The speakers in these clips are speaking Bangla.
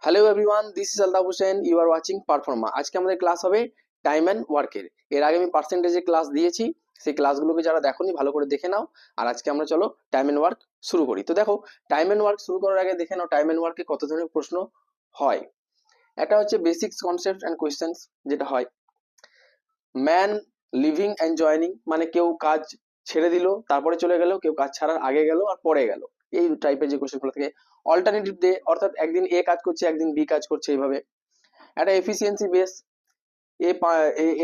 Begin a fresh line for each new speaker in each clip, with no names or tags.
Hello everyone, this is Altaf Hossain. You are watching Performa. আজকে আমাদের ক্লাস হবে টাইম অ্যান্ড ওয়ার্কের। এর আগে আমি পার্সেন্টেজের ক্লাস দিয়েছি, সেই ক্লাসগুলোকে যারা দেখোনি ভালো করে দেখে নাও। আর আজকে আমরা চলো টাইম অ্যান্ড ওয়ার্ক শুরু করি। তো দেখো, টাইম অ্যান্ড ওয়ার্ক শুরু করার আগে দেখে নাও টাইম অ্যান্ড ওয়ার্কে কত ধরনের প্রশ্ন হয়। একটা হচ্ছে বেসিক্স কনসেপ্ট অ্যান্ড কোয়েশ্চেন্স, যেটা হয় ম্যান লিভিং অ্যান্ড জয়নিং, মানে কেউ কাজ ছেড়ে দিল তারপরে চলে গেল, কেউ কাজ ছাড়ার আগে গেল আর পরে গেল, এই টাইপের যে কোয়েশ্চেনগুলো থাকে। অল্টারনেটিভ ডে, অর্থাৎ একদিন এ কাজ করছে একদিন বি কাজ করছে, এইভাবে। একটা এফিসিয়েন্সি বেস,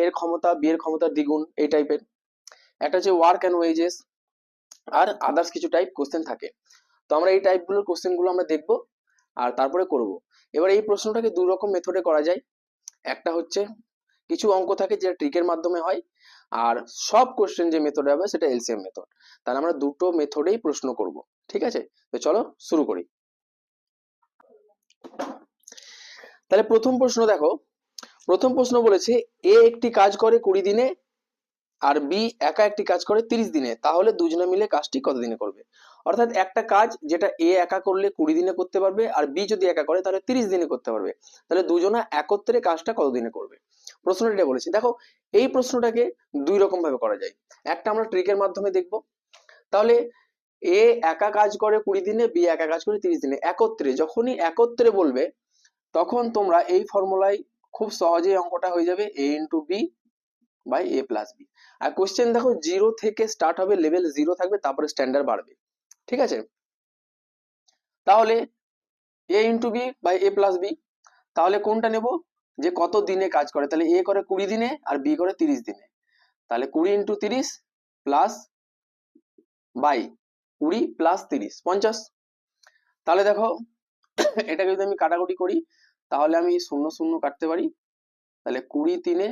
এর ক্ষমতা বি এর ক্ষমতা দ্বিগুণ, এই টাইপের। একটা হচ্ছে ওয়ার্ক অ্যান্ড ওয়েজেস, আর আদার্স কিছু টাইপ কোশ্চেন থাকে। তো আমরা এই টাইপগুলোর কোশ্চেনগুলো আমরা দেখবো আর তারপরে করব। এবার এই প্রশ্নটাকে দুই রকম মেথডে করা যায়। একটা হচ্ছে কিছু অঙ্ক থাকে যেটা ট্রিকের মাধ্যমে হয়, আর সব কোশ্চেন যে মেথডে হবে সেটা এলসিএম মেথড। তাহলে আমরা দুটো মেথডেই প্রশ্ন করব, ঠিক আছে? তো চলো শুরু করি। তাহলে প্রথম প্রশ্ন দেখো, প্রথম প্রশ্ন বলেছে এ একটি কাজ করে 20 দিনে আর বি একা একটি কাজ করে 30 দিনে, তাহলে দুজনে মিলে কাজটি কত দিনে করবে? অর্থাৎ একটা কাজ যেটা এ একা করলে 20 দিনে করতে পারবে, আর বি যদি একা করে তাহলে 30 দিনে করতে পারবে, তাহলে দুজনা একত্রে কাজটা কত দিনে করবে? প্রশ্নটা এটা বলেছি। দেখো, এই প্রশ্নটাকে দুই রকম ভাবে করা যায়। একটা আমরা ট্রিকের মাধ্যমে দেখব। তাহলে এ একা কাজ করে 20 দিনে, বি একা কাজ করে 30 দিনে, একত্রে। যখনই একত্রে বলবে তখন তোমরা এই ফর্মুলায় খুব সহজেই অঙ্কটা হয়ে যাবে, A into B by A plus B. আর কোশ্চেন দেখো, জিরো থেকে স্টার্ট হবে, লেভেল জিরো থাকবে, তারপরে স্ট্যান্ডার্ড বাড়বে, ঠিক আছে? তাহলে A into B by A plus B, তাহলে কোনটা নেব? যে কত দিনে কাজ করে, তাহলে এ করে 20 দিনে আর বি করে 30 দিনে, তাহলে 20 ইন্টু 30 প্লাস বাই 20 প্লাস 30 50। তাহলে দেখো, এটাকে যদি আমি কাটাকুটি করি তাহলে আমি শূন্য শূন্য কাটতে পারি, তাহলে 20 3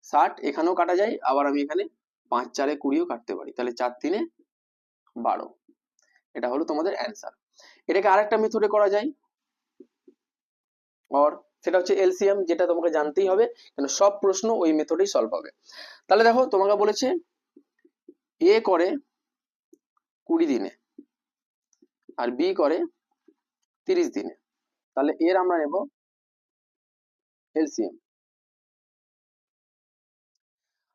60, এখানেও কাটা যায়, আবার আমি এখানে 5 4 20ও কাটতে পারি, তাহলে 4 3 12। এটা হলো তোমাদের অ্যান্সার। এটাকে আরেকটা মেথডে করা যায়, অর, সেটা হচ্ছে এলসিএম, যেটা তোমাকে জানতেই হবে, কেন সব প্রশ্ন ওই মেথডেই সলভ হবে। তাহলে দেখো, তোমাকে বলেছে এ করে 20 দিনে আর বি করে 30 দিনে, তাহলে এর আমরা নেব এলসিএম।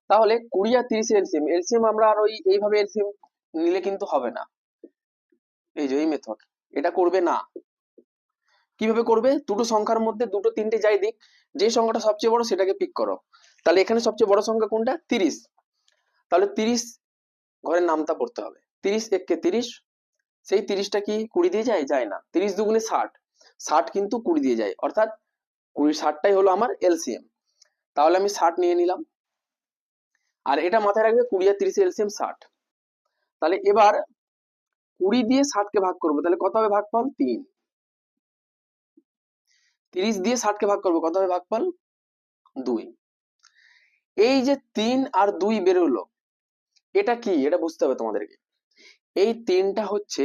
তাহলে 20 আর 30 এলসিএম, এলসিএম আমরা আর ওই এইভাবে এলসিএম নিলে কিন্তু হবে না, এই যে এই মেথড, এটা করবে না। কিভাবে করবে? দুটো সংখ্যার মধ্যে দুটো তিনটে যাই দিক, যে সংখ্যাটা সবচেয়ে বড় সেটাকে পিক করো। তাহলে এখানে সবচেয়ে বড় সংখ্যা কোনটা? 30। তাহলে 30 ঘরের নামতা পড়তে হবে, 30 এককে 30, সেই 30টা কি 20 দিয়ে যায়? যায় না। 30 দুগুণে 60, 60 কিন্তু 20 দিয়ে যায়, অর্থাৎ 20 60টাই হলো আমার এলসিএম। তাহলে আমি 60 নিয়ে নিলাম, আর এটা মাথায় রাখবে 20 আর 30 এলসিএম 60। তাহলে এবার 20 দিয়ে 60 কে ভাগ করবো, তাহলে কত হবে ভাগফল? 3। 30 দিয়ে 60 কে ভাগ করবো, কত হবে ভাগফল? 2। এই যে 3 আর 2 বেরোলো, এটা কি? এটা বুঝতে হবে তোমাদেরকে। এই 3টা হচ্ছে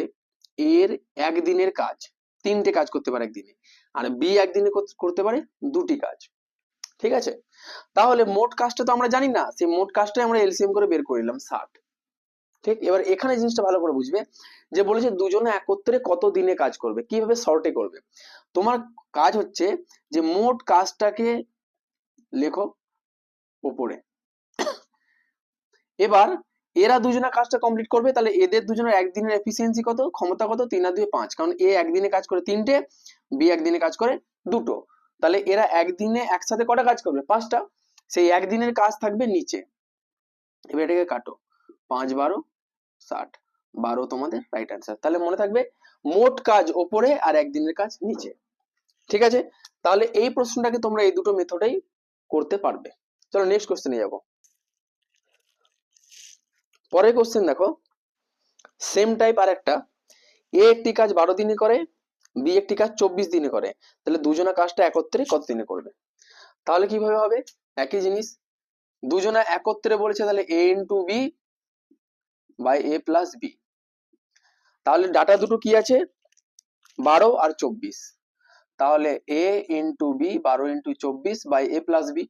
এর একদিনের কাজ, 3টে কাজ করতে পারে একদিনে, আর বি একদিনে করতে পারে 2টি কাজ, ঠিক আছে? তাহলে মোট কাজটা তো আমরা জানি না, সেই মোট কাজটাই আমরা এলসিএম করে বের করে নিলাম 60। ঠিক, এবার এখানে জিনিসটা ভালো করে বুঝবে, যে বলেছে দুজনে একত্রে কত দিনে কাজ করবে, কিভাবে শর্টে করবে। তোমার কাজ হচ্ছে যে মোট কাজটাকে লেখো উপরে। এবার এরা দুজনে কাজটা কমপ্লিট করবে, তাহলে এদের দুজনের একদিনের এফিসিয়েন্সি কত, ক্ষমতা কত? 3 আর 2 5, কারণ এ একদিনে কাজ করে 3টে, বি একদিনে কাজ করে 2টো, তাহলে এরা একদিনে একসাথে কটা কাজ করবে? 5টা। সেই একদিনের কাজ থাকবে নিচে। এবার এটাকে কাটো, 5 12 60, 12 তোমাদের রাইট অ্যান্সার। তাহলে মনে থাকবে মোট কাজ ওপরে আর একদিনের কাজ নিচে, ঠিক আছে? তাহলে এই প্রশ্নটাকে তোমরা এই দুটো মেথডেই করতে পারবে। চলো নেক্সট কোশ্চেনে যাবো। পরের কোশ্চেন দেখো, সেম টাইপ আর একটা, এ একটি কাজ 12 দিনে করে, বি একটি কাজ 24 দিনে করে, তাহলে দুজনা কাজটা একত্রে কত দিনে করবে? তাহলে কিভাবে হবে? একই জিনিস, দুজনা একত্রে বলেছে, তাহলে A into B by A plus B. তাহলে ডাটা দুটো কি আছে? 12 আর 24, তাহলে A into B 12 into 24 by A plus B.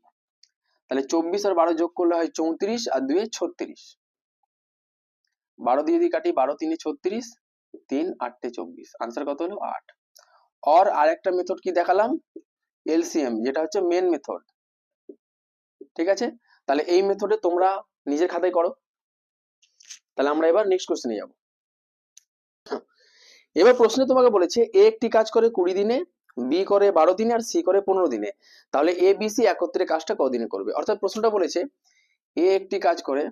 তাহলে 24 আর 12 যোগ করলে হয় 34, আর 2 36। 12 দিয়ে যদি কাটি, 12 3 36, 3 8 24, আনসার কত হলো? 8। और আরেকটা মেথড কি দেখালাম, এলসিএম, যেটা হচ্ছে মেন মেথড। ঠিক আছে, তাহলে এই মেথডে তোমরা নিজের খাতায় করো। তাহলে আমরা এবার নেক্সট কোশ্চেনে যাব। এবার প্রশ্নে তোমাকে বলেছে এ একটি কাজ করে 20 দিনে, বি করে 12 দিনে, আর সি করে 15 দিনে। তাহলে এ বি সি একত্রে কাজটা কতদিনে করবে? অর্থাৎ প্রশ্নটা বলেছে এ একটি কাজ করে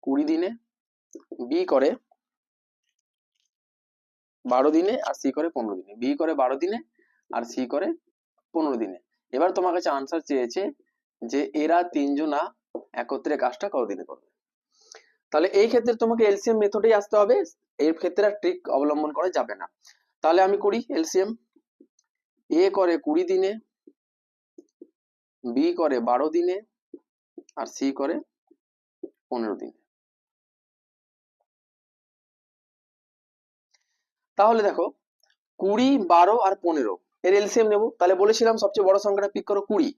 20 দিনে, বি করে 12 দিনে, আর সি করে 15 দিনে। বি করে 12 দিনে আর সি করে 15 দিনে। এবার তোমার কাছে আনসার চেয়েছে যে এরা তিনজনা একত্রে কাজটা কতদিনে করবে। তাহলে এই ক্ষেত্রে তোমাকে এলসিএম মেথডেই আসতে হবে, এর ক্ষেত্রে আর ট্রিক অবলম্বন করা যাবে না। তাহলে আমি করি এলসিএম। এ করে 20 দিনে, বি করে 12 দিনে, আর সি করে 15 দিনে। তাহলে দেখো 20, 12 আর 15 এর এলসিএম নেবো। তাহলে বলেছিলাম সবচেয়ে বড় সংখ্যাটা পিক করো 20।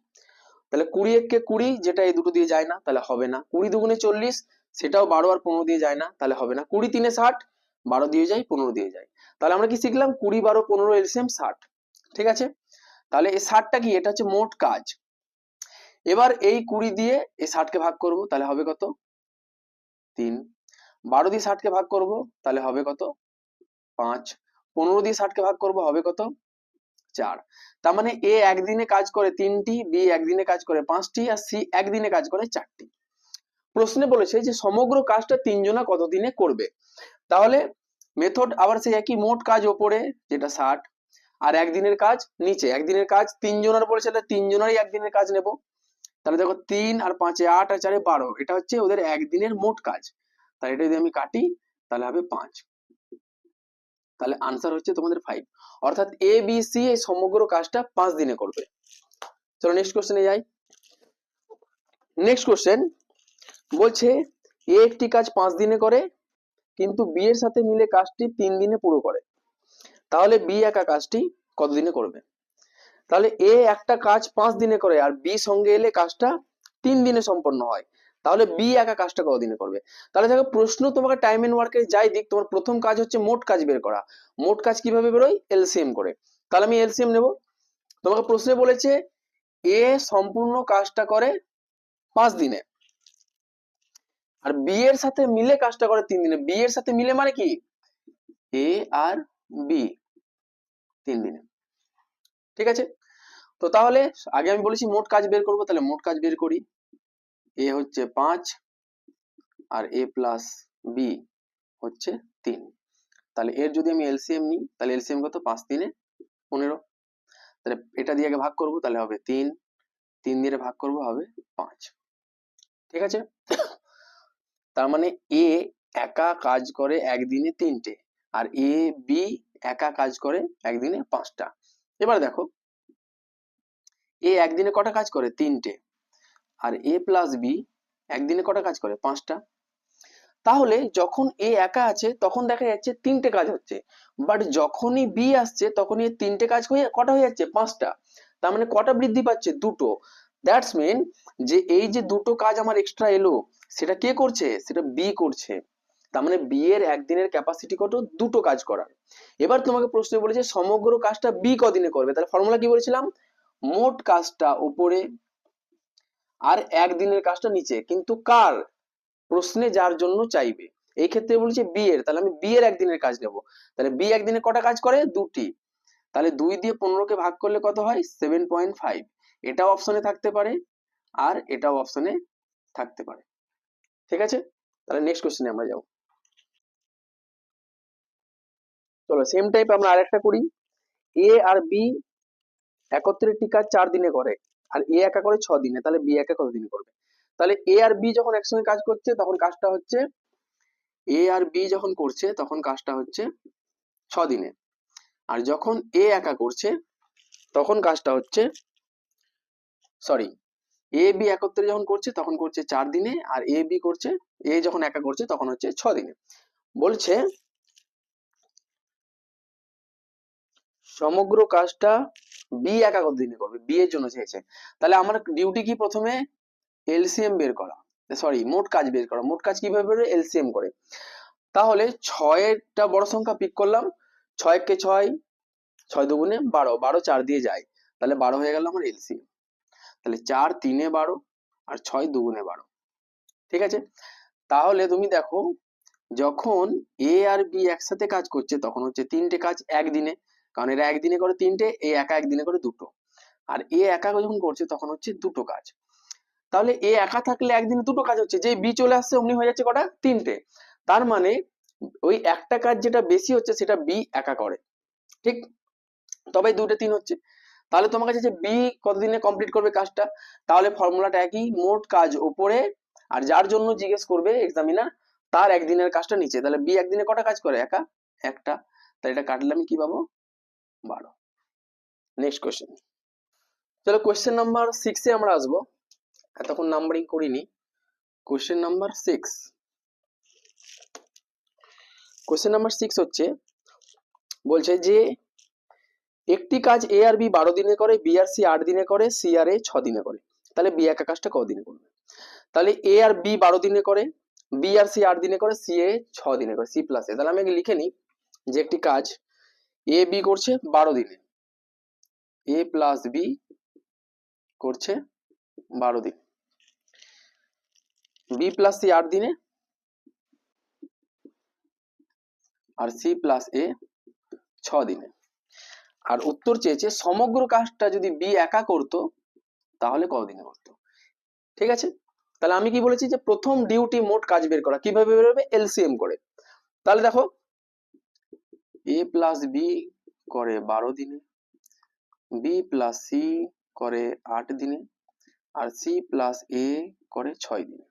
তাহলে 20 একে 20, যেটা এই দুটো দিয়ে যায় না, তাহলে হবে না। 20 দুগুণে 40, সেটাও 12 আর 15 দিয়ে যায় না, তাহলে হবে না। 20 তিনে 60, 12 দিয়ে যায়, 15 দিয়ে যায়। তাহলে আমরা কি শিখলাম? 20, 12, 15 এলসিএম 60। ঠিক আছে, তাহলে এই 60টা কি? এটা হচ্ছে মোট কাজ। এবার এই 20 দিয়ে এই 60কে ভাগ করব, তাহলে হবে কত? 3। 12 দিয়ে 60কে ভাগ করব, তাহলে হবে কত? 5। 15 দিয়ে 60কে ভাগ করব, হবে কত? 4। তার মানে এ একদিনে কাজ করে 3টি, বি একদিনে কাজ করে 5টি, আর সি একদিনে কাজ করে 4টি। প্রশ্নে বলেছে যে সমগ্র কাজটা তিনজনা কতদিনে করবে। তাহলে মেথড আবার সেই একই, মোট কাজ ওপরে যেটা 60, আর একদিনের কাজ নিচে। একদিনের কাজ তিনজনের বলেছে, তাহলে তিনজনেরই একদিনের কাজ নেব। তাহলে দেখো 3 আর 5 8 আর 4 12, এটা হচ্ছে ওদের একদিনের মোট কাজ। তাহলে এটা যদি আমি কাটি, তাহলে হবে 5। তাহলে আনসার হচ্ছে তোমাদের 5। অর্থাৎ এ বি সি এই সমগ্র কাজটা 5 দিনে করবে। চলো নেক্সট কোশ্চেনে যাই। নেক্সট কোশ্চেন বলছে এ একটি কাজ 5 দিনে করে, কিন্তু বি এর সাথে মিলে কাজটি 3 দিনে পুরো করে। তাহলে বি একা কাজটি কত দিনে করবে? তাহলে এ একটা কাজ 5 দিনে করে, আর বি সঙ্গে এলে কাজটা 3 দিনে সম্পন্ন হয়। তাহলে বি একা কাজটা কত দিনে করবে? তাহলে দেখো প্রশ্ন তোমাকে টাইম এন্ড ওয়ার্কের যাই দিক, তোমার প্রথম কাজ হচ্ছে মোট কাজ বের করা। মোট কাজ কিভাবে বেরোয়? এলসিএম করে। তাহলে আমি এলসিএম নেব। তোমাকে প্রশ্নে বলেছে এ সম্পূর্ণ কাজটা করে 5 দিনে, আর বি এর সাথে মিলে কাজটা করে 3 দিনে। বি এর সাথে মিলে মানে কি? এ আর বি 3 দিনে। ঠিক আছে, তো তাহলে আগে আমি বলেছি মোট কাজ বের করবো, তাহলে মোট কাজ বের করি। এ হচ্ছে 5, আর এ প্লাস বি হচ্ছে 3। তাহলে এর যদি আমি এলসিএম নিই, তাহলে এলসিএম কত? 5 3 15। তাহলে এটা দিয়ে আগে ভাগ করবো, তাহলে হবে 3। 3 দিয়ে ভাগ করবো, হবে 5। ঠিক আছে, তার মানে এ একা কাজ করে একদিনে 3টে, আর এ বি একা কাজ করে একদিনে 5টা। এবার দেখো এ একদিনে কটা কাজ করে? 3টে। আর এ প্লাস বি একদিনে কটা কাজ করে? 5টা। তাহলে যখন এ একা আছে তখন দেখা যাচ্ছে 3টে কাজ হচ্ছে, বাট যখনই বি আসছে তখনই 3টে কাজ হয়ে কটা হয়ে যাচ্ছে? 5টা। তার মানে কটা বৃদ্ধি পাচ্ছে? 2টো। দ্যাটস মিন যে এই যে 2টো কাজ আমার এক্সট্রা এলো, সেটা কে করছে? সেটা বি করছে। তার মানে বি এর একদিনের ক্যাপাসিটি কত? 2টো কাজ করার। এবার তোমাকে প্রশ্ন বলেছে সমগ্র কাজটা বি কদিনে করবে। তাহলে ফর্মুলা কি বলেছিলাম? মোট কাজটা উপরে আর একদিনের কাজটা নিচে। কিন্তু কার? প্রশ্নে যার জন্য চাইবে। এই ক্ষেত্রে বলেছে বি এর, তাহলে আমি বি এর একদিনের কাজ নেব। তাহলে বি একদিনে কটা কাজ করে? 2টি। তাহলে 2 দিয়ে 15কে ভাগ করলে কত হয়? 7.5। এটাও অপশনে থাকতে পারে, আর এটাও অপশনে থাকতে পারে। ঠিক আছে, তাহলে নেক্সট কোশ্চেনে আমরা যাবো। চলো সেম টাইপ আমরা আরেকটা করি। এ আর বি একত্রে একটি কাজ 4 দিনে করে, আর এ একা করে 6 দিনে। তাহলে বি একা কত দিনে করবে? তাহলে এ আর বি যখন একসঙ্গে কাজ করছে তখন কাজটা হচ্ছে, এ আর বি যখন করছে তখন কাজটা হচ্ছে 6 দিনে। আর যখন এ একা করছে তখন কাজটা হচ্ছে, সরি, এ বি একত্রে যখন করছে তখন করছে 4 দিনে, আর এ বি করছে, এ যখন একা করছে তখন হচ্ছে 6 দিনে। বলছে সমগ্র কাজটা বি একা কত দিনে করবে, বি এর জন্য চেয়েছে। তাহলে আমার ডিউটি কি? প্রথমে এলসিএম বের করা, সরি মোট কাজ বের করা। মোট কাজ কিভাবে বেরোবে? এলসিএম করে। তাহলে 6 এরটা বড় সংখ্যা পিক করলাম, 6 কে 6, 6 দুগুণে 12, 12 4 দিয়ে যায়, তাহলে 12 হয়ে গেল আমার এলসিএম। তাহলে 4 3 12 আর 6 দুগুণে 12। ঠিক আছে, তাহলে তুমি দেখো যখন এ আর বি একসাথে কাজ করছে তখন হচ্ছে তিনটে কাজ একদিনে, কারণ এরা একদিনে করে তিনটে, এ একা একদিনে করে দুটো। আর এ একা যখন করছে তখন হচ্ছে দুটো কাজ। তাহলে এ একা থাকলে একদিনে দুটো কাজ হচ্ছে, যে বি চলে আসছে অমনি হয়ে যাচ্ছে কটা, তিনটে। তার মানে ওই একটা কাজ যেটা বেশি হচ্ছে সেটা বি একা করে, ঠিক? তবে 2-3 হচ্ছে। তাহলে তোমার কাছে যে বি কতদিনে কমপ্লিট করবে কাজটা, তাহলে ফর্মুলাটা একই, মোট কাজ ওপরে আর যার জন্য জিজ্ঞেস করবে এক্সামিনার তার একদিনের কাজটা নিচে। তাহলে বি একদিনে কটা কাজ করে, একা একটা। তাহলে এটা কাটলে আমি কি পাবো, 12। Next question. চলো কোয়েশ্চেন নাম্বার 6 এ আমরা আসবো, এতক্ষণ নাম্বারিং করিনি। কোয়েশ্চেন নাম্বার 6, কোয়েশ্চেন নাম্বার 6 হচ্ছে, বলছে যে একটি কাজ এ আর বি 12 দিনে করে, বি আর সি 8 দিনে করে, সি আর এ 6 দিনে করে। তাহলে বি একা কাজটা কদিনে করবে? তাহলে এ আর বি 12 দিনে করে, বি আর সি 8 দিনে করে, সি এ 6 দিনে করে, সি প্লাস এ। তাহলে আমি আগে লিখে নিই যে একটি কাজ এ বি করছে 12 দিনে, এ প্লাস বি করছে 12 দিন, বি প্লাস সি 8 দিনে, আর সি প্লাস এ 6 দিনে। আর উত্তর চেয়েছে সমগ্র কাজটা যদি বি একা করতো তাহলে কতদিনে করতো। ঠিক আছে, তাহলে আমি কি বলেছি যে প্রথম ডিউটি মোট কাজ বের করা, কিভাবে বের হবে, এলসিএম করে। তাহলে দেখো এ প্লাস বি করে 12 দিনে, বি প্লাস সি করে 8 দিনে, আর সি প্লাস এ করে 6 দিনে।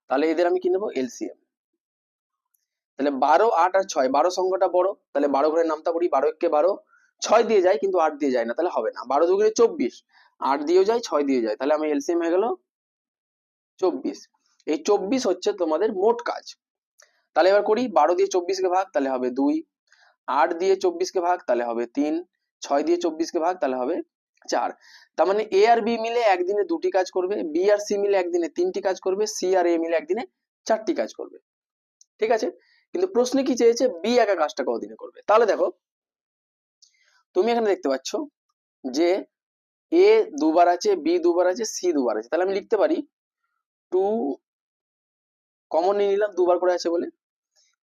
তাহলে এদের আমি কি নেবো, এলসিএম। তাহলে 12 8 আর 6, 12 সংখ্যাটা বড়, তাহলে 12 ঘরের নামটা পড়ি, 12 কে 12, 6 দিয়ে যায় কিন্তু 8 দিয়ে যায় না, তাহলে হবে না। 12 দুগুণে 24, 8 দিয়েও যায় 6 দিয়ে যায়, তাহলে আমি এলসিএম হয়ে গেল 24। এই 24 হচ্ছে তোমাদের মোট কাজ। তাহলে এবার করি, 12 দিয়ে 24 কে ভাগ তাহলে হবে 2, 8 দিয়ে 24 কে ভাগ তাহলে হবে 3, 6 দিয়ে 24 কে ভাগ তাহলে হবে 4। তার মানে এ আর বি মিলে একদিনে দুটি কাজ করবে, বি আর সি মিলে একদিনে তিনটি কাজ করবে, সি আর এ মিলে একদিনে 4টি কাজ করবে। ঠিক আছে, কিন্তু প্রশ্নে কি চেয়েছে, বি একা কাজটা কতদিনে করবে। তাহলে দেখো তুমি এখানে দেখতে পাচ্ছ যে এ দুবার আছে, বি দুবার আছে, সি দুবার আছে। তাহলে আমি লিখতে পারি 2, কমন নিয়ে নিলাম দুবার করে আছে বলে,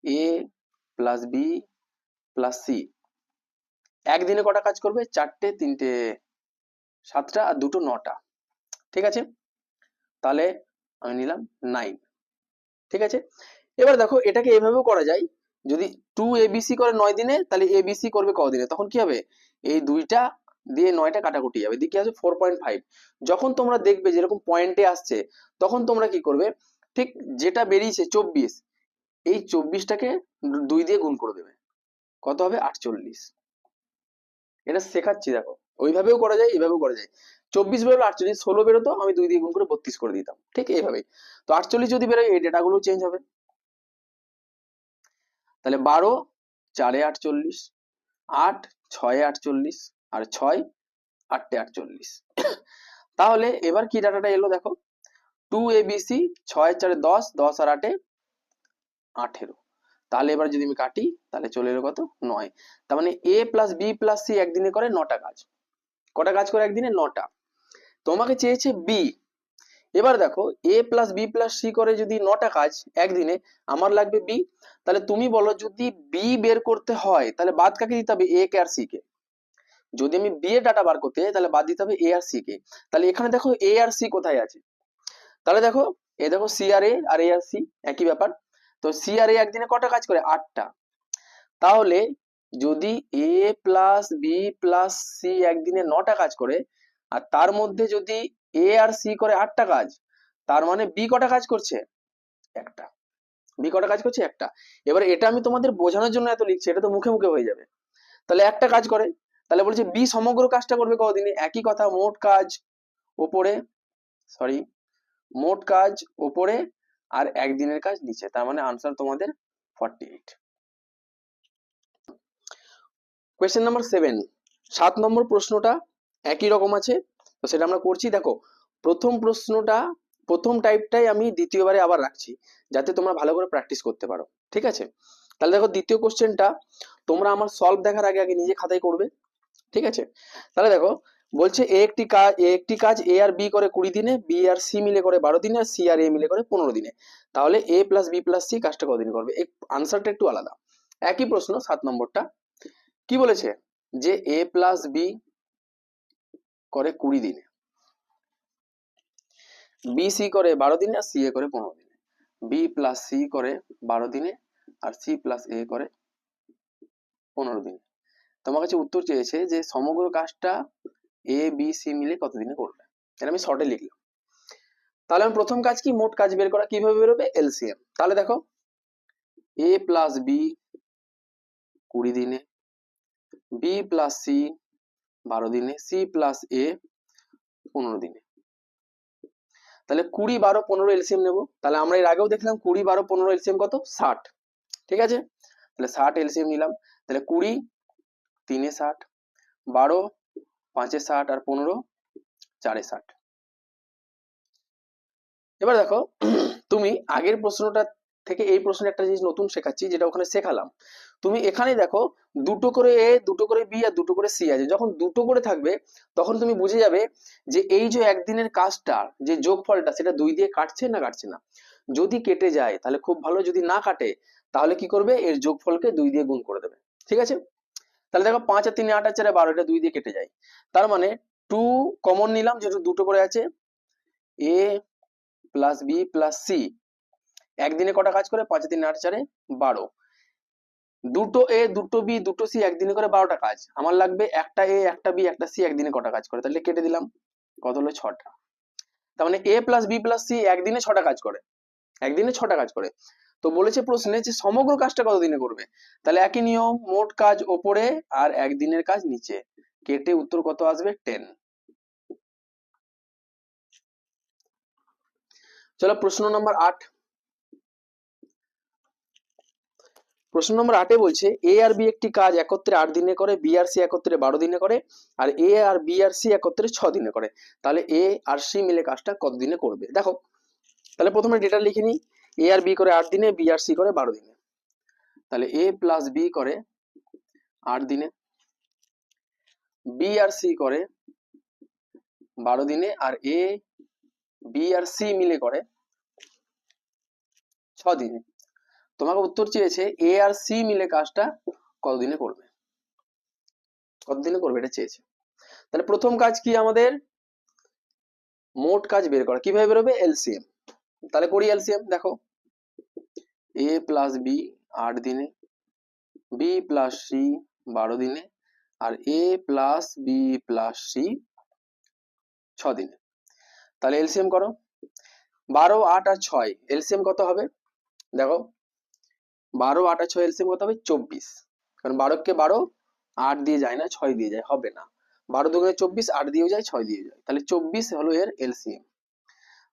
এ প্লাস বি প্লাস সি একদিনে কটা কাজ করবে, 4টে, 3টে 7টা আর 2টো 9টা। ঠিক আছে, তাহলে আমি নিলাম 9। ঠিক আছে, এবার দেখো এটাকে এভাবেও করা যায়, যদি 2 এবিসি করে 9 দিনে, তাহলে এবিসি করবে কদিনে, তখন কি হবে, এই 2টা দিয়ে 9টা কাটাকুটি যাবে, দিকে আছে 4.5। যখন তোমরা দেখবে যেরকম পয়েন্টে আসছে তখন তোমরা কি করবে, ঠিক যেটা বেরিয়েছে 24, এই 24টাকে 2 দিয়ে গুণ করে দেবে, কত হবে, 48। এটা শেখাচ্ছি দেখো, ওইভাবেও করা যায় এইভাবেও করা যায়। 24 বেরোলো 48, 16 বেরোতো আমি 2 দিয়ে গুণ করে 32 করে দিতাম, ঠিক এইভাবেই। তো 48 যদি বেরোয় এই ডেটাগুলো চেঞ্জ হবে। তাহলে 12 4 এ 48, 8 6 এ 48, আর 6 8 এ 48। তাহলে এবার কি ডাটাটা এলো দেখো, 2 ABC, 6 4 10, 10 আর 8 18। তাহলে এবার যদি আমি কাটি তাহলে চলে এলো কত, 9। তার মানে এ প্লাস বি প্লাস সি একদিনে করে 9টা কাজ। কটা কাজ করে একদিনে, 9টা। তোমাকে চেয়েছে বি। এবার দেখো এ প্লাস বি প্লাস সি করে যদি 9টা কাজ একদিনে, আমার লাগবে বি। তাহলে তুমি বলো যদি বি বের করতে হয় তাহলে বাদ কাকে দিতে হবে, এ কে আর সি কে। যদি আমি বি এর ডাটা বার করতে যাই তাহলে বাদ দিতে হবে এ আর সি কে। তাহলে এখানে দেখো এ আর সি কোথায় আছে, তাহলে দেখো এ দেখো সি আর এ আর এ আর সি একই ব্যাপার। তো সি আর এ একদিনে কটা কাজ করে, 8টা। তাহলে যদি এ প্লাস বি প্লাস সি একদিনে 9টা কাজ করে, আর তার মধ্যে যদি এ আর সি করে 8টা কাজ, তার মানে বি কটা কাজ করছে, একটা। বি কটা কাজ করছে, একটা। এবার এটা আমি তোমাদের বোঝানোর জন্য এত লিখছি, এটা তো মুখে মুখে হয়ে যাবে। তাহলে একটা কাজ করে, তাহলে বলছে বি সমগ্র কাজটা করবে কতদিনে, একই কথা, মোট কাজ ওপরে, সরি, মোট কাজ ওপরে আর একদিনের কাজ নিচে, তার মানে আনসার তোমাদের 48। কোয়েশ্চেন নাম্বার 7, 7 নম্বর প্রশ্নটা একই রকম আছে, তো সেটা আমরা করছি। দেখো প্রথম প্রশ্নটা, প্রথম টাইপটাই আমি দ্বিতীয়বারে আবার রাখছি যাতে তোমরা ভালো করে প্র্যাকটিস করতে পারো। ঠিক আছে, তাহলে দেখো দ্বিতীয় কোশ্চেনটা তোমরা আমার সলভ দেখার আগে আগে নিজে খাতায় করবে, ঠিক আছে? তাহলে দেখো বলছে এ একটি কাজ এ আর বি করে 20 দিনে, বি আর সি মিলে করে 12 দিনে, আর সি আর এ মিলে করে 15 দিনে। তাহলে এ প্লাস বি প্লাস সি কাজটা কতদিন করবে? এই আনসারটা একটু আলাদা। একই প্রশ্ন 7 নম্বরটা কি বলেছে, যে এ প্লাস বি করে 20 দিনে, বি সি করে 12 দিনে, আর সি এ করে 15 দিনে। বি প্লাস সি করে 12 দিনে, আর সি প্লাস এ করে 15 দিনে। তোমার কাছে উত্তর চেয়েছে যে সমগ্র কাজটা এ বি সি মিলে কতদিনে করবে। এটা আমি শর্টে লিখলাম। তাহলে আমি প্রথম কাজ কি, মোট কাজ বের করা। কিভাবে বেরোবে? এলসিএম। তাহলে দেখো এ প্লাস বি 20 দিনে, বি প্লাস সি 12 দিনে, সি প্লাস এ 15 দিনে। তাহলে 20, 12, 15 এলসিএম নেবো। তাহলে আমরা এর আগেও দেখলাম 20, 12, 15 এলসিএম কত? 60। ঠিক আছে, তাহলে 60 এলসিএম নিলাম। তাহলে 20 3 এ 60, 12 5 এ 60, আর 15 4 এ 60। এবার দেখো তুমি আগের প্রশ্নটা থেকে এই প্রশ্নের একটা জিনিস নতুন শেখাচ্ছি, যেটা ওখানে শেখালাম। তুমি এখানে দেখো দুটো করে এ, দুটো করে বি, আর দুটো করে সি আছে। যখন দুটো করে থাকবে তখন তুমি বুঝে যাবে যে এই যে একদিনের কাজটার যে যোগফলটা সেটা 2 দিয়ে কাটছে না কাটছে না। যদি কেটে যায় তাহলে খুব ভালো, যদি না কাটে তাহলে কি করবে, এর যোগফলকে 2 দিয়ে গুণ করে দেবে। ঠিক আছে, তাহলে দেখো 5 আর 3 8 আর 4 12, এটা 2 দিয়ে কেটে যায়। তার মানে 2 কমন নিলাম যেহেতু দুটো করে আছে। এ প্লাস বি প্লাস সি একদিনে কটা কাজ করে? 5 3 8 4 12। দুটো এ দুটো বি দুটো সি একদিনে করে 12টা কাজ। আমার লাগবে একটা এ একটা বি একটা সি একদিনে কটা কাজ করে। তাহলে কেটে দিলাম, কত হলো? 6টা। তার মানে এ প্লাস বি প্লাস সি একদিনে 6টা কাজ করে, একদিনে 6টা কাজ করে। তো বলেছে প্রশ্নে যে সমগ্র কাজটা কতদিনে করবে। তাহলে একই নিয়ম, মোট কাজ ওপরে আর একদিনের কাজ নিচে, কেটে উত্তর কত আসবে? 10। চলো প্রশ্ন নম্বর 8। প্রশ্ন নম্বর 8 বলছে এ আর বি একটি কাজ একত্রে 8 দিনে করে, বি আর সি একত্রে 12 দিনে করে, আর এ আর বি আর সি একত্রে 6 দিনে করে। তাহলে এ আর সি মিলে কাজটা কত দিনে করবে? দেখো তাহলে প্রথমে ডেটা লিখে নিই। এ আর বি করে 8 দিনে, বি আর সি করে 12 দিনে। তাহলে এ প্লাস বি করে 8 দিনে, বি আর সি করে 12 দিনে, আর এ বি আর সি মিলে করে 6 দিনে। তোমাকে উত্তর চেয়েছে এ আর সি মিলে কাজটা কতদিনে করবে, কতদিনে করবে এটা চেয়েছে। তাহলে প্রথম কাজ কি আমাদের? মোট কাজ বের করা। কিভাবে বেরোবে? এলসিএম। তাহলে করি এলসিএম। দেখো এ প্লাস বি 8 দিনে, বি প্লাস সি 12 দিনে, আর এ প্লাস বি প্লাস সি 6 দিনে। তাহলে এলসিএম করো। 12 8 আর 6 এলসিএম কত হবে? দেখো 12 8 আর 6 এলসিএম কত হবে? 24। কারণ 12 কে 12 8 দিয়ে যায় না, 6 দিয়ে যায়, হবে না। 12 দুগুণে 24, 8 দিয়েও যায় 6 দিয়ে যায়, তাহলে 24 হলো এর এলসিএম।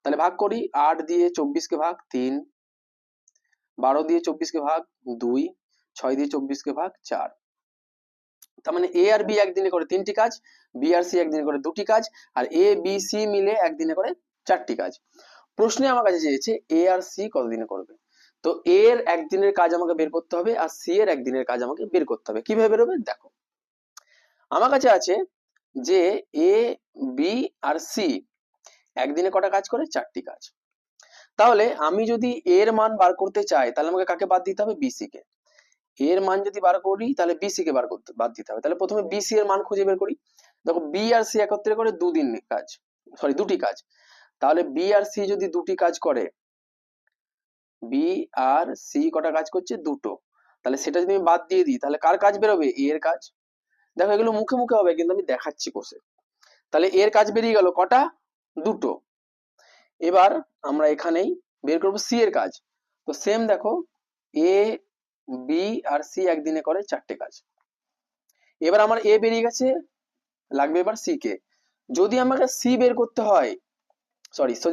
তাহলে ভাগ করি, 8 দিয়ে 24 কে ভাগ 3, 12 দিয়ে 24 কে ভাগ 2, 6 দিয়ে 24 কে ভাগ 4। তার মানে এ আর বি একদিনে করে 3টি কাজ, বি আর সি একদিনে করে 2টি কাজ, আর এ বি সি মিলে একদিনে করে 4টি কাজ। প্রশ্নে আমার কাছে চেয়েছে এ আর সি কতদিনে করবে। তো এ এর একদিনের কাজ আমাকে বের করতে হবে, আর সি এর একদিনের কাজ আমাকে বের করতে হবে। কিভাবে বেরোবে? দেখো আমার কাছে আছে যে এ বি আর সি একদিনে কটা কাজ করে? 4টি কাজ। তাহলে আমি যদি এর মান বার করতে চাই তাহলে আমাকে কাকে বাদ দিতে হবে? বিসি কে। এর মান যদি বার করি তাহলে বিসি কে বাদ দিতে হবে। তাহলে প্রথমে বিসি এর মান খুঁজে বের করি। দেখো বি আর সি একত্রে করে 2টি কাজ। তাহলে বি আর সি যদি 2টি কাজ করে, বি আর সি কটা কাজ করছে? 2টো। তাহলে সেটা যদি আমি বাদ দিয়ে দিই তাহলে কার কাজ বেরোবে? এ এর কাজ। দেখো এগুলো মুখে মুখে হবে কিন্তু আমি দেখাচ্ছি কোষে। তাহলে এর কাজ বেরিয়ে গেল কটা? 2টো। এবার আমরা এখানেই বের করবো সি এর কাজ। তো সেম দেখো এ বি আর সি একদিনে করে 4টে কাজ। এবার আমার এ বেরিয়ে গেছে, লাগবে এবার সি কে। যদি আমাকে সি বের করতে হয়,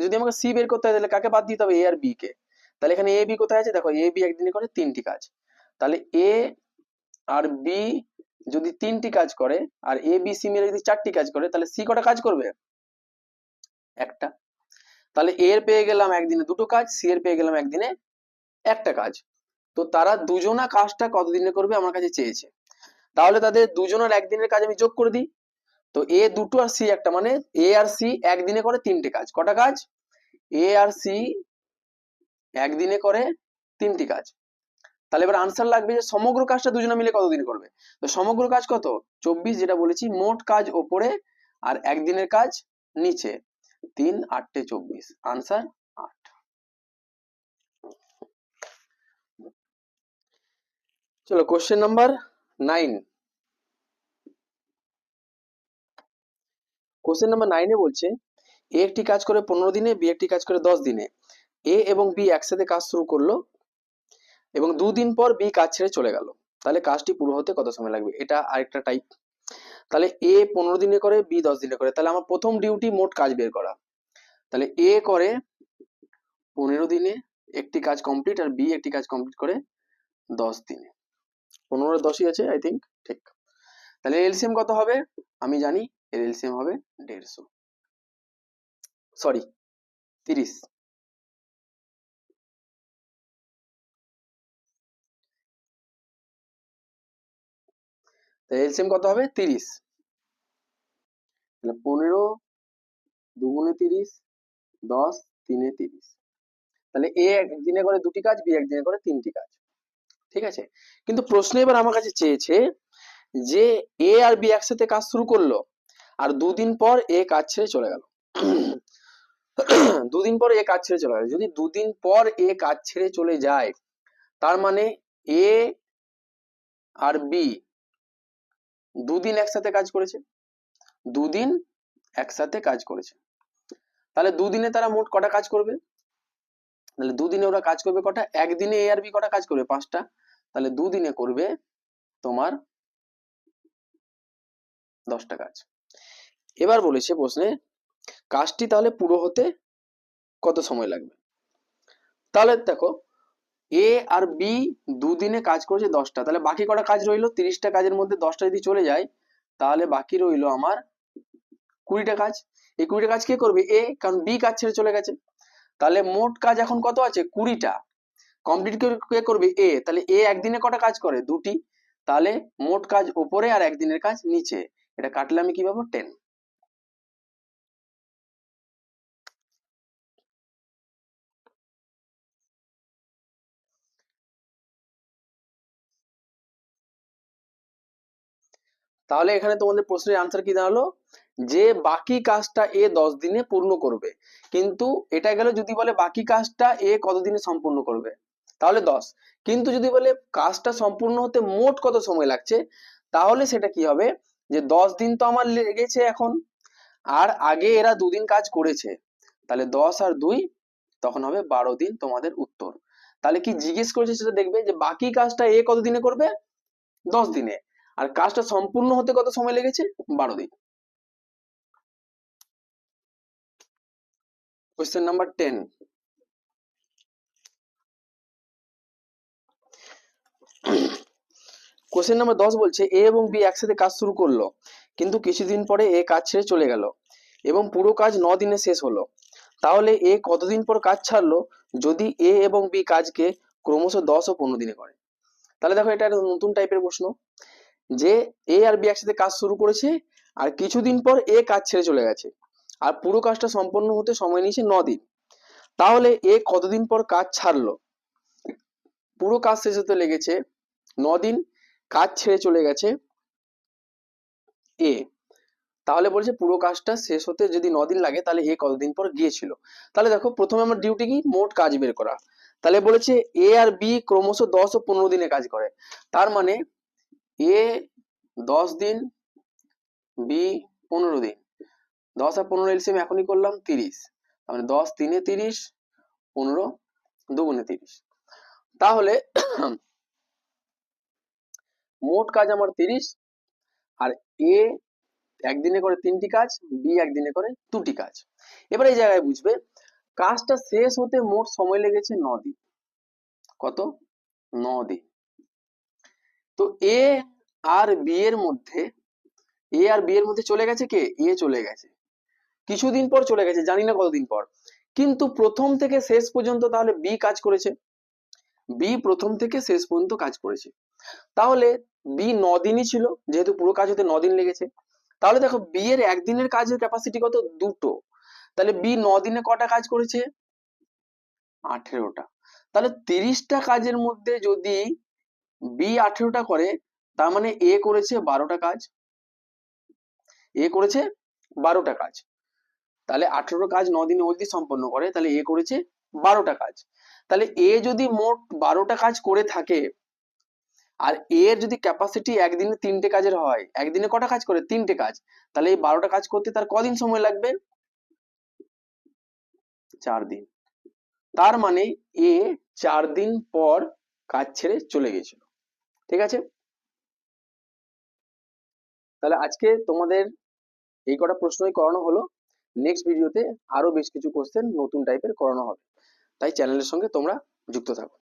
যদি আমাকে সি বের করতে হয় তাহলে কাকে বাদ দিতে হবে? এ আর বি কে। তাহলে এখানে এ বি কোথায় আছে? দেখো এ বি একদিনে করে 3টি কাজ। তাহলে এ আর বি যদি 3টি কাজ করে, আর এ বি সি মিলে যদি 4টি কাজ করে, তাহলে সি কটা কাজ করবে? একটা। তাহলে এর পেয়ে গেলাম একদিনে 2টো কাজ, সি এর পেয়ে গেলাম একদিনে একটা কাজ। তো তারা দুজনা কাজটা কতদিনে করবে আমার কাছে চেয়েছে। তাহলে তাদের দুজনের একদিনের কাজ আমি যোগ করে দিই। তো এ দুটো আর সি একটা, মানে এ আর সি একদিনে করে তিনটে কাজ। কটা কাজ? এ আর সি একদিনে করে তিনটি কাজ। তাহলে এবার আনসার লাগবে যে সমগ্র কাজটা দুজনে মিলে কতদিন করবে। তো সমগ্র কাজ কত? 24, যেটা বলেছি। মোট কাজ ওপরে আর একদিনের কাজ নিচে। 3 8 24, আনসার 8। চলো কোশ্চেন নাম্বার 9। কোশ্চেন নাম্বার 9 এ বলছে এ একটি কাজ করে 15 দিনে, বি একটি কাজ করে 10 দিনে। এ এবং বি একসাথে কাজ শুরু করলো এবং 2 দিন পর বি কাজ ছেড়ে চলে গেল। তাহলে কাজটি পুরো হতে কত সময় লাগবে? এটা আরেকটা টাইপ। তাহলে এ 15 দিনে করে, বি 10 দিনে করে। তাহলে আমার প্রথম ডিউটি মোট কাজ বের করা। তাহলে এ করে 15 দিনে একটি কাজ কমপ্লিট, আর বি একটি কাজ কমপ্লিট করে 10 দিনে। 15 আর 10ই আছে, আই থিঙ্ক ঠিক। তাহলে এলসিএম কত হবে? আমি জানি এর এলসিএম হবে 150, সরি 30। তাহলে এলসিএম কত হবে? 30। তাহলে 15 দুগুণে 30, 10 3 30। তাহলে এ একদিনে করে দুটি কাজ, বি একদিনে করে তিনটি কাজ। ঠিক আছে। কিন্তু প্রশ্ন এবার আমার কাছে চেয়েছে যে এ আর বি একসাথে কাজ শুরু করলো আর 2 দিন পর এ কাজ ছেড়ে চলে গেল। 2 দিন পর এ কাজ ছেড়ে চলে গেল। যদি 2 দিন পর এ কাজ ছেড়ে চলে যায়, তার মানে এ আর বি 2 দিন একসাথে কাজ করেছে। 2 দিন একসাথে কাজ করেছে। তাহলে 2 দিনে তারা মোট কটা কাজ করবে? তাহলে 2 দিনে ওরা কাজ করবে কটা? একদিনে এ আর বি কটা কাজ করবে? 5টা। তাহলে 2 দিনে করবে তোমার 10টা কাজ। এবার বলেছে প্রশ্নে কাজটি তাহলে পুরো হতে কত সময় লাগবে? তাহলে দেখো এ আর বি 2 দিনে কাজ করেছে 10টা, তাহলে বাকি কটা কাজ রইলো? 30টা কাজের মধ্যে 10টা যদি চলে যায়, তাহলে বাকি রইলো আমার 20টা কাজ। এই 20টা কাজ কে করবে? এ, কারণ বি কাজ ছেড়ে চলে গেছে। তাহলে মোট কাজ এখন কত আছে? 20টা। কমপ্লিট কে করবে? এ। তাহলে এ একদিনে কটা কাজ করে? 2টি। তাহলে মোট কাজ উপরে আর একদিনের কাজ নিচে। এটা কাটলে আমি কি পাবো? 10। তাহলে এখানে তোমাদের প্রশ্নের আনসার কি দাঁড়ালো? যে বাকি কাজটা এ 10 দিনে পূর্ণ করবে। কিন্তু এটা গেল যদি বলে বাকি কাজটা এ কত দিনে সম্পূর্ণ করবে, তাহলে 10। কিন্তু যদি বলে কাজটা সম্পূর্ণ হতে মোট কত সময় লাগছে, তাহলে সেটা কি হবে? যে 10 দিন তো আমার লেগেছে এখন, আর আগে এরা 2 দিন কাজ করেছে। তাহলে 10 আর 2 তখন হবে 12 দিন তোমাদের উত্তর। তাহলে কি জিজ্ঞেস করেছে সেটা দেখবে, যে বাকি কাজটা এ কত দিনে করবে? 10 দিনে। আর কাজটা সম্পূর্ণ হতে কত সময় লেগেছে? 12 দিন। Question number 10। কোয়েশ্চেন নাম্বার 10 বলছে এ এবং বি একসাথে কাজ শুরু করলো, কিন্তু কিছুদিন পরে এ কাজ ছেড়ে চলে গেল এবং পুরো কাজ 9 দিনে শেষ হলো। তাহলে এ কতদিন পর কাজ ছাড়লো যদি এ এবং বি কাজকে ক্রমশ 10 ও 15 দিনে করে? তাহলে দেখো এটা একটা নতুন টাইপের প্রশ্ন, যে এ আর বি একসাথে কাজ শুরু করেছে আর কিছুদিন পর এ কাজ ছেড়ে চলে গেছে, আর পুরো কাজটা সম্পন্ন হতে সময় নিয়েছে 9 দিন। তাহলে এ কতদিন পর কাজ ছাড়লো? পুরো কাজ শেষ হতে লেগেছে 9 দিন, কাজ ছেড়ে চলে গেছে এ। তাহলে বলছে পুরো কাজটা শেষ হতে যদি 9 দিন লাগে, তাহলে এ কতদিন পর গিয়েছিল? তাহলে দেখো প্রথমে আমার ডিউটি কি? মোট কাজ বের করা। তাহলে বলেছে এ আর বি ক্রমশ 10 ও 15 দিনে কাজ করে। তার মানে এ 10 দিন, বি 15 দিন। 10 আর 15 এলসিএম এখনই করলাম 30। তার মানে 10 3 30, 15 2 30। তাহলে মোট কাজ আমার 30, আর এ একদিনে করে 3টি কাজ, বি একদিনে করে 2টি কাজ। এবার এই জায়গায় বুঝবে কাজটা শেষ হতে মোট সময় লেগেছে 9 দিন। কত? 9 দিন। তো এ আর বি এর মধ্যে, এ আর বি এর মধ্যে চলে গেছে কে? এ চলে গেছে। কিছুদিন পর চলে গেছে, জানি না কতদিন পর। কিন্তু প্রথম থেকে শেষ পর্যন্ত তাহলে বি কাজ করেছে। বি প্রথম থেকে শেষ পর্যন্ত কাজ করেছে। তাহলে বি 9 দিনই ছিল, যেহেতু পুরো কাজ হতে 9 দিন লেগেছে। তাহলে দেখো বি এর একদিনের কাজের ক্যাপাসিটি কত? 2টো। তাহলে বি 9 দিনে কটা কাজ করেছে? 18টা। তাহলে 30টা কাজের মধ্যে যদি বি 18টা করে, তার মানে এ করেছে 12টা কাজ। এ করেছে 12টা কাজ। তাহলে 18 কাজ 9 দিনে ও যদি সম্পন্ন করে, তাহলে এ করেছে 12টা কাজ। তাহলে এ যদি মোট 12টা কাজ করে থাকে, আর এর যদি ক্যাপাসিটি একদিনে 3টে কাজের হয়, একদিনে কটা কাজ করে? 3টে কাজ। তাহলে এই 12টা কাজ করতে তার কদিন সময় লাগবে? 4 দিন। তার মানে এ 4 দিন পর কাজ ছেড়ে চলে গেছিল। ঠিক আছে? তাহলে আজকে তোমাদের এই কটা প্রশ্নই করানো হলো। নেক্সট ভিডিওতে আরো বেশ কিছু কোশ্চেন নতুন টাইপের করানো হবে। তাই চ্যানেলের সঙ্গে তোমরা যুক্ত থাকো।